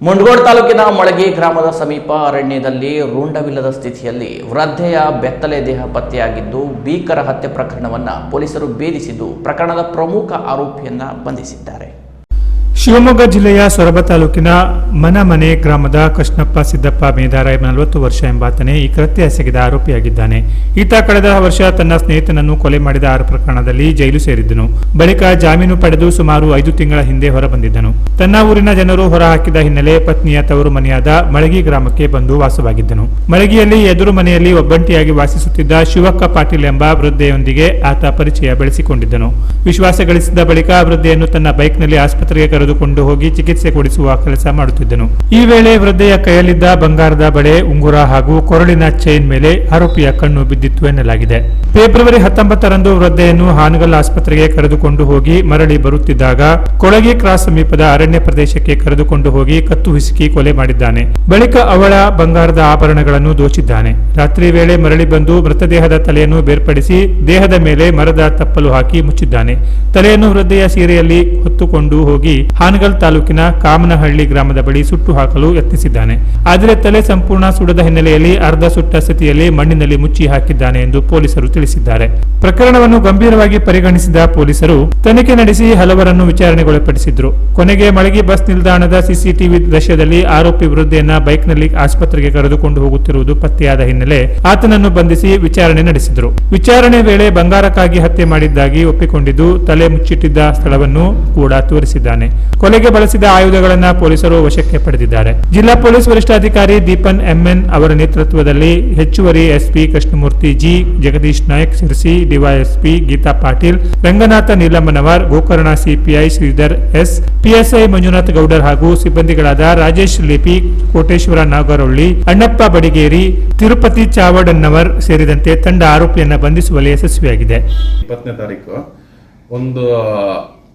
ಮುಂಡಗೋಡ ತಾಲೂಕಿನ ಮೊಳಗಿ ಗ್ರಾಮದ ಸಮೀಪ ಅರಣ್ಯದಲ್ಲಿ ರುಂಡವಿಲ್ಲದ ಸ್ಥಿತಿಯಲ್ಲಿ ವೃದ್ಧೆಯ ಬೆತ್ತಲೆ ದೇಹ ಪತ್ತೆಯಾಗಿದ್ದು ಭೀಕರ ಹತ್ಯೆ ಪ್ರಕರಣವನ್ನು ಪೊಲೀಸರು ಭೇದಿಸಿದ್ದು ಪ್ರಕರಣದ ಪ್ರಮುಖ ಆರೋಪಿಯನ್ನ ಬಂಧಿಸಿದ್ದಾರೆ. ಶಿವಮೊಗ್ಗ ಜಿಲ್ಲೆಯ ಸೊರಬ ತಾಲೂಕಿನ ಮನಮನೆ ಗ್ರಾಮದ ಕೃಷ್ಣಪ್ಪ ಸಿದ್ದಪ್ಪ ಮೇದಾರ 40 ವರ್ಷ ಎಂಬಾತನೇ ಈ ಕೃತ್ಯ ಎಸಗಿದ ಆರೋಪಿಯಾಗಿದ್ದಾನೆ. ಈತ ಕಳೆದ ವರ್ಷ ತನ್ನ ಸ್ನೇಹಿತನನ್ನು ಕೊಲೆ ಮಾಡಿದ ಪ್ರಕರಣದಲ್ಲಿ ಜೈಲು ಸೇರಿದ್ದನು. ಬಳಿಕ ಜಾಮೀನು ಪಡೆದು ಸುಮಾರು 5 ತಿಂಗಳ ಹಿಂದೆ ಹೊರಬಂದಿದ್ದನು. ತನ್ನ ಊರಿನ ಜನರು ಹೊರಹಾಕಿದ ಹಿನ್ನೆಲೆ ಪತ್ನಿಯ ತವರು ಮನೆಯಾದ ಮಳಗಿ ಗ್ರಾಮಕ್ಕೆ ಬಂದು ವಾಸವಾಗಿದ್ದನು. ಮಳಗಿಯಲ್ಲಿ ಎದುರು ಮನೆಯಲ್ಲಿ ಒಬ್ಬಂಟಿಯಾಗಿ ವಾಸಿಸುತ್ತಿದ್ದ ಶಿವಕ್ಕ ಪಾಟೀಲ್ ಎಂಬ ವೃದ್ಧೆಯೊಂದಿಗೆ ಆತ ಪರಿಚಯ ಬೆಳೆಸಿಕೊಂಡಿದ್ದನು. ವಿಶ್ವಾಸ ಗಳಿಸಿದ ಬಳಿಕ ವೃದ್ಧೆಯನ್ನು ತನ್ನ ಬೈಕ್ನಲ್ಲಿ ಆಸ್ಪತ್ರೆಗೆ ಕರೆದುಕೊಂಡು ಹೋಗಿ ಚಿಕಿತ್ಸೆ ಕೊಡಿಸುವ ಕೆಲಸ ಮಾಡುತ್ತಿದ್ದನು. ಈ ವೇಳೆ ವೃದ್ಧೆಯ ಕೈಯಲ್ಲಿದ್ದ ಬಂಗಾರದ ಬಳೆ, ಉಂಗುರ ಹಾಗೂ ಕೊರಳಿನ ಚೈನ್ ಮೇಲೆ ಆರೋಪಿಯ ಕಣ್ಣು ಬಿದ್ದಿತ್ತು ಎನ್ನಲಾಗಿದೆ. ಫೆಬ್ರವರಿ 19ರಂದು ವೃದ್ಧೆಯನ್ನು ಹಾನಗಲ್ ಆಸ್ಪತ್ರೆಗೆ ಕರೆದುಕೊಂಡು ಹೋಗಿ ಮರಳಿ ಬರುತ್ತಿದ್ದಾಗ ಕೊಳಗಿ ಕ್ರಾಸ್ ಸಮೀಪದ ಅರಣ್ಯ ಪ್ರದೇಶಕ್ಕೆ ಕರೆದುಕೊಂಡು ಹೋಗಿ ಕತ್ತು ಹಿಸುಕಿ ಕೊಲೆ ಮಾಡಿದ್ದಾನೆ. ಬಳಿಕ ಅವಳ ಬಂಗಾರದ ಆಭರಣಗಳನ್ನು ದೋಚಿದ್ದಾನೆ. ರಾತ್ರಿ ವೇಳೆ ಮರಳಿ ಬಂದು ಮೃತದೇಹದ ತಲೆಯನ್ನು ಬೇರ್ಪಡಿಸಿ ದೇಹದ ಮೇಲೆ ಮರದ ತಪ್ಪಲು ಹಾಕಿ ಮುಚ್ಚಿದ್ದಾನೆ. ತಲೆಯನ್ನು ವೃದ್ಧೆಯ ಸೀರೆಯಲ್ಲಿ ಹೊತ್ತುಕೊಂಡು ಹೋಗಿ ಹಾನಗಲ್ ತಾಲೂಕಿನ ಕಾಮನಹಳ್ಳಿ ಗ್ರಾಮದ ಬಳಿ ಸುಟ್ಟು ಹಾಕಲು ಯತ್ನಿಸಿದ್ದಾನೆ. ಆದರೆ ತಲೆ ಸಂಪೂರ್ಣ ಸುಡದ ಹಿನ್ನೆಲೆಯಲ್ಲಿ ಅರ್ಧ ಸುಟ್ಟ ಸ್ಥಿತಿಯಲ್ಲಿ ಮಣ್ಣಿನಲ್ಲಿ ಮುಚ್ಚಿ ಹಾಕಿದ್ದಾನೆ ಎಂದು ಪೊಲೀಸರು ತಿಳಿಸಿದ್ದಾರೆ. ಪ್ರಕರಣವನ್ನು ಗಂಭೀರವಾಗಿ ಪರಿಗಣಿಸಿದ ಪೊಲೀಸರು ತನಿಖೆ ನಡೆಸಿ ಹಲವರನ್ನು ವಿಚಾರಣೆಗೊಳಪಡಿಸಿದ್ರು. ಕೊನೆಗೆ ಮಳಗಿ ಬಸ್ ನಿಲ್ದಾಣದ ಸಿಸಿಟಿವಿ ದೃಶ್ಯದಲ್ಲಿ ಆರೋಪಿ ವೃದ್ಧೆಯನ್ನ ಬೈಕ್ನಲ್ಲಿ ಆಸ್ಪತ್ರೆಗೆ ಕರೆದುಕೊಂಡು ಹೋಗುತ್ತಿರುವುದು ಪತ್ತೆಯಾದ ಹಿನ್ನೆಲೆ ಆತನನ್ನು ಬಂಧಿಸಿ ವಿಚಾರಣೆ ನಡೆಸಿದರು. ವಿಚಾರಣೆ ವೇಳೆ ಬಂಗಾರಕ್ಕಾಗಿ ಹತ್ಯೆ ಮಾಡಿದ್ದಾಗಿ ಒಪ್ಪಿಕೊಂಡಿದ್ದು ತಲೆ ಮುಚ್ಚಿಟ್ಟಿದ್ದ ಸ್ಥಳವನ್ನು ಕೂಡ ತೋರಿಸಿದ್ದಾನೆ. ಕೊಲೆಗೆ ಬಳಸಿದ ಆಯುಧಗಳನ್ನು ಪೊಲೀಸರು ವಶಕ್ಕೆ ಪಡೆದಿದ್ದಾರೆ. ಜಿಲ್ಲಾ ಪೊಲೀಸ್ ವರಿಷ್ಠಾಧಿಕಾರಿ ದೀಪನ್ ಎಂಎನ್ ಅವರ ನೇತೃತ್ವದಲ್ಲಿ ಹೆಚ್ಚುವರಿ SP Krishnamurthy G, Jagadish Nayak Sirsi, DySP Geeta Patil, Ranganatha Neelammanavar, Gokarna CPI Sridhar S, PSI Manjunath Gowdar ಹಾಗೂ ಸಿಬ್ಬಂದಿಗಳಾದ ರಾಜೇಶ್ ಲಿಪಿ, ಕೋಟೇಶ್ವರ ನಾಗರೊಳ್ಳಿ, ಅಣ್ಣಪ್ಪ ಬಡಿಗೇರಿ, ತಿರುಪತಿ ಚಾವಡನ್ನವರ್ ಸೇರಿದಂತೆ ತಂಡ ಆರೋಪಿಯನ್ನ ಬಂಧಿಸುವಲ್ಲಿ ಯಶಸ್ವಿಯಾಗಿದೆ. 20ನೇ ತಾರೀಕು ಒಂದು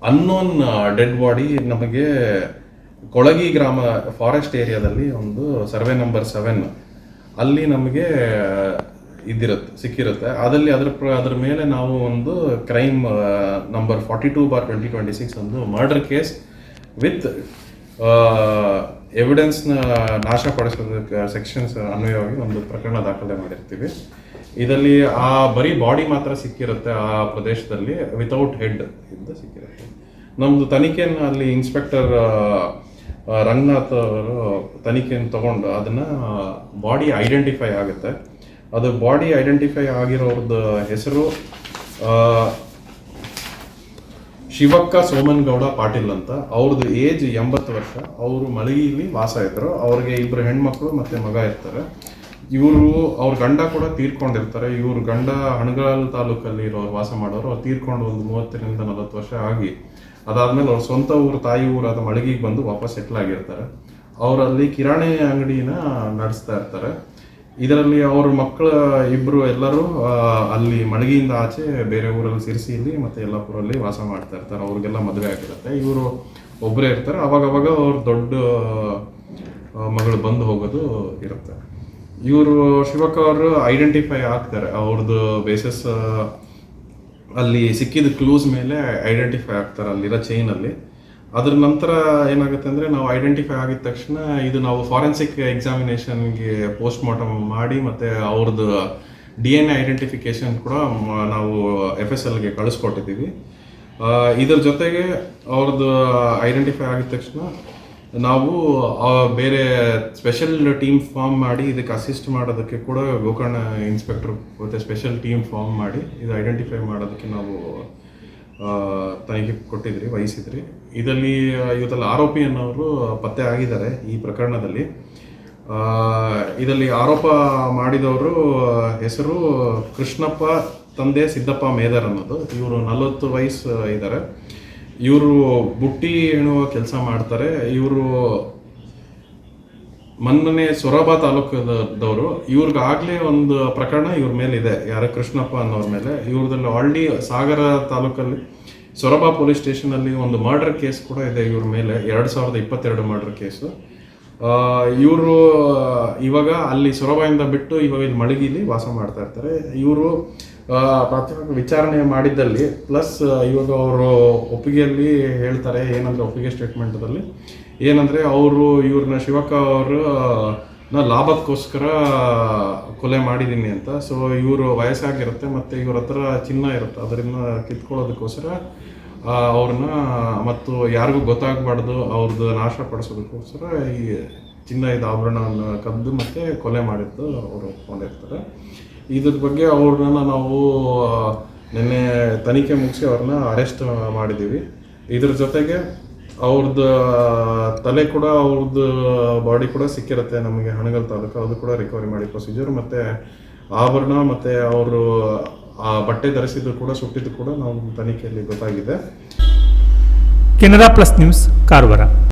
ಅನ್ನೋನ್ ಡೆಡ್ ಬಾಡಿ ನಮಗೆ ಕೊಳಗಿ ಗ್ರಾಮ ಫಾರೆಸ್ಟ್ ಏರಿಯಾದಲ್ಲಿ ಒಂದು ಸರ್ವೆ ನಂಬರ್ 7 ಅಲ್ಲಿ ನಮಗೆ ಸಿಕ್ಕಿರುತ್ತೆ. ಅದರ ಮೇಲೆ ನಾವು ಒಂದು ಕ್ರೈಮ್ ನಂಬರ್ 42/2026 ಒಂದು ಮರ್ಡರ್ ಕೇಸ್ ವಿತ್ ಎವಿಡೆನ್ಸ್ನ ನಾಶಪಡಿಸೋದಕ್ಕೆ ಸೆಕ್ಷನ್ಸ್ ಅನ್ವಯವಾಗಿ ಒಂದು ಪ್ರಕರಣ ದಾಖಲೆ ಮಾಡಿರ್ತೀವಿ. ಇದರಲ್ಲಿ ಆ ಬರೀ ಬಾಡಿ ಮಾತ್ರ ಸಿಕ್ಕಿರುತ್ತೆ ಆ ಪ್ರದೇಶದಲ್ಲಿ, ವಿತೌಟ್ ಹೆಡ್ ಇಂದ ಸಿಕ್ಕಿರುತ್ತೆ. ನಮ್ಮದು ತನಿಖೆಯನ್ನು ಅಲ್ಲಿ ಇನ್ಸ್ಪೆಕ್ಟರ್ ರಂಗನಾಥ್ ಅವರು ತನಿಖೆಯನ್ನು ತಗೊಂಡು ಅದನ್ನು ಬಾಡಿ ಐಡೆಂಟಿಫೈ ಆಗುತ್ತೆ. ಅದು ಬಾಡಿ ಐಡೆಂಟಿಫೈ ಆಗಿರೋರ್ದು ಹೆಸರು ಶಿವಕ್ಕ ಸೋಮನಗೌಡ ಪಾಟೀಲ್ ಅಂತ. ಅವ್ರದ್ದು ಏಜ್ 80 ವರ್ಷ. ಅವರು ಮಳಗಿಯಲ್ಲಿ ವಾಸ ಇದ್ರು. ಅವ್ರಿಗೆ 2 ಹೆಣ್ಮಕ್ಳು ಮತ್ತು ಮಗ ಇರ್ತಾರೆ. ಅವ್ರ ಗಂಡ ಕೂಡ ತೀರ್ಕೊಂಡಿರ್ತಾರೆ. ಇವ್ರ ಗಂಡ ಹಣಗಲ್ ತಾಲೂಕಲ್ಲಿ ಇರೋರು, ವಾಸ ಮಾಡೋರು. ಅವ್ರು ತೀರ್ಕೊಂಡು ಒಂದು 30ರಿಂದ 40 ವರ್ಷ ಆಗಿ ಅದಾದ್ಮೇಲೆ ಅವ್ರ ಸ್ವಂತ ಊರು, ತಾಯಿ ಊರಾದ ಮಳಗಿಗೆ ಬಂದು ವಾಪಸ್ ಸೆಟ್ಲ್ ಆಗಿರ್ತಾರೆ. ಅವರಲ್ಲಿ ಕಿರಾಣಿ ಅಂಗಡಿನ ನಡೆಸ್ತಾ ಇರ್ತಾರೆ. ಇದರಲ್ಲಿ ಅವ್ರ ಮಕ್ಕಳ 2 ಎಲ್ಲರೂ ಅಲ್ಲಿ ಮಳಗಿಯಿಂದ ಆಚೆ ಬೇರೆ ಊರಲ್ಲಿ ಸಿರ್ಸಿಯಲ್ಲಿ ಮತ್ತು ಯಲ್ಲಾಪುರಲ್ಲಿ ವಾಸ ಮಾಡ್ತಾ ಇರ್ತಾರೆ. ಅವ್ರಿಗೆಲ್ಲ ಮದುವೆ ಆಗಿರುತ್ತೆ. ಇವರು ಒಬ್ಬರೇ ಇರ್ತಾರೆ. ಅವಾಗವಾಗ ಅವ್ರ ದೊಡ್ಡ ಮಗಳು ಬಂದು ಹೋಗೋದು ಇರುತ್ತೆ. ಇವರು ಶಿವಕ್ಕ ಅವರು ಐಡೆಂಟಿಫೈ ಆಗ್ತಾರೆ. ಅವ್ರದ್ದು ಬೇಸಿಸ್ ಅಲ್ಲಿ ಸಿಕ್ಕಿದ ಕ್ಲೂಸ್ ಮೇಲೆ ಐಡೆಂಟಿಫೈ ಆಗ್ತಾರೆ ಅಲ್ಲಿರೋ ಚೈನಲ್ಲಿ. ಅದ್ರ ನಂತರ ಏನಾಗುತ್ತೆ ಅಂದರೆ, ನಾವು ಐಡೆಂಟಿಫೈ ಆಗಿದ ತಕ್ಷಣ ಇದು ನಾವು ಫಾರೆನ್ಸಿಕ್ ಎಕ್ಸಾಮಿನೇಷನ್ಗೆ ಪೋಸ್ಟ್ ಮಾರ್ಟಮ್ ಮಾಡಿ ಮತ್ತು ಅವ್ರದ್ದು DNA ಐಡೆಂಟಿಫಿಕೇಶನ್ ಕೂಡ ನಾವು FSLಗೆ ಕಳಿಸ್ಕೊಟ್ಟಿದ್ದೀವಿ. ಇದ್ರ ಜೊತೆಗೆ ಅವ್ರದ್ದು ಐಡೆಂಟಿಫೈ ಆಗಿದ ತಕ್ಷಣ ನಾವು ಬೇರೆ ಸ್ಪೆಷಲ್ ಟೀಮ್ ಫಾರ್ಮ್ ಮಾಡಿ ಇದಕ್ಕೆ ಅಸಿಸ್ಟ್ ಮಾಡೋದಕ್ಕೆ ಕೂಡ ಗೋಕರ್ಣ ಇನ್ಸ್ಪೆಕ್ಟರ್ ಮತ್ತು ಸ್ಪೆಷಲ್ ಟೀಮ್ ಫಾರ್ಮ್ ಮಾಡಿ ಇದು ಐಡೆಂಟಿಫೈ ಮಾಡೋದಕ್ಕೆ ನಾವು ತನಿಖೆ ವಹಿಸಿದ್ರಿ. ಇವತ್ತಲ್ಲಿ ಆರೋಪಿ ಅನ್ನೋರು ಪತ್ತೆ ಆಗಿದ್ದಾರೆ ಈ ಪ್ರಕರಣದಲ್ಲಿ. ಇದರಲ್ಲಿ ಆರೋಪ ಮಾಡಿದವರು ಹೆಸರು ಕೃಷ್ಣಪ್ಪ, ತಂದೆ ಸಿದ್ದಪ್ಪ ಮೇದರ್ ಅನ್ನೋದು. ಇವರು 40 ವಯಸ್ಸು ಇದ್ದಾರೆ. ಇವರು ಬುಟ್ಟಿ ಹೆಣುವ ಕೆಲಸ ಮಾಡ್ತಾರೆ. ಇವರು ಮೊನ್ನೆ ಸೊರಬ ತಾಲೂಕದವರು. ಇವ್ರಿಗಾಗಲೇ ಒಂದು ಪ್ರಕರಣ ಇವ್ರ ಮೇಲೆ ಇದೆ, ಯಾರ ಕೃಷ್ಣಪ್ಪ ಅನ್ನೋರ ಮೇಲೆ. ಇವ್ರದಲ್ಲಿ ಆಲ್ರೆಡಿ ಸಾಗರ ತಾಲೂಕಲ್ಲಿ ಸೊರಬ ಪೊಲೀಸ್ ಸ್ಟೇಷನಲ್ಲಿ ಒಂದು ಮರ್ಡರ್ ಕೇಸ್ ಕೂಡ ಇದೆ ಇವ್ರ ಮೇಲೆ, 2022 ಮರ್ಡರ್ ಕೇಸು. ಇವರು ಇವಾಗ ಅಲ್ಲಿ ಸೊರಬದಿಂದ ಬಿಟ್ಟು ಇವಾಗ ಇಲ್ಲಿ ಮಳಗಿಲಿ ವಾಸ ಮಾಡ್ತಾ ಇರ್ತಾರೆ. ಇವರು ಪ್ರಾಥಮಿಕ ವಿಚಾರಣೆ ಮಾಡಿದ್ದಲ್ಲಿ ಪ್ಲಸ್ ಇವಾಗ ಅವರು ಒಪ್ಪಿಗೆಯಲ್ಲಿ ಹೇಳ್ತಾರೆ ಏನಂದ್ರೆ, ಒಪ್ಪಿಗೆ ಸ್ಟೇಟ್ಮೆಂಟಲ್ಲಿ ಏನಂದರೆ ಇವ್ರನ್ನ ಶಿವಕ್ಕ ಅವರು ಲಾಭಕ್ಕೋಸ್ಕರ ಕೊಲೆ ಮಾಡಿದ್ದೀನಿ ಅಂತ. ಸೊ ಇವರು ವಯಸ್ಸಾಗಿರುತ್ತೆ ಮತ್ತು ಇವ್ರ ಹತ್ರ ಚಿನ್ನ ಇರುತ್ತೆ, ಅದರಿಂದ ಕಿತ್ಕೊಳ್ಳೋದಕ್ಕೋಸ್ಕರ ಅವ್ರನ್ನ ಮತ್ತು ಯಾರಿಗೂ ಗೊತ್ತಾಗಬಾರ್ದು ಅವ್ರದ್ದು ನಾಶ ಪಡಿಸೋದಕ್ಕೋಸ್ಕರ ಈ ಚಿನ್ನದ ಆಭರಣವನ್ನು ಕದ್ದು ಮತ್ತು ಕೊಲೆ ಮಾಡಿದ್ದು ಅವರು ಒಪ್ಕೊಂಡಿರ್ತಾರೆ. ಇದ್ರ ಬಗ್ಗೆ ಅವ್ರನ್ನ ನಾವು ನಿನ್ನೆ ತನಿಖೆ ಮುಗಿಸಿ ಅವ್ರನ್ನ ಅರೆಸ್ಟ್ ಮಾಡಿದ್ದೀವಿ. ಇದ್ರ ಜೊತೆಗೆ ಅವ್ರದ್ದು ತಲೆ ಕೂಡ ಅವ್ರದ್ದು ಬಾಡಿ ಕೂಡ ಸಿಕ್ಕಿರುತ್ತೆ ನಮಗೆ ಹಣಗಲ್ ತಾಲೂಕು, ಅದು ಕೂಡ ರಿಕವರಿ ಮಾಡಿ ಪ್ರೊಸೀಜರ್, ಮತ್ತು ಆಭರಣ ಮತ್ತು ಅವರು ಆ ಬಟ್ಟೆ ಧರಿಸಿದ್ದು ಕೂಡ ಸುಟ್ಟಿದ್ದು ಕೂಡ ನಾವು ತನಿಖೆಯಲ್ಲಿ ಗೊತ್ತಾಗಿದೆ. Canara plus news Karwar.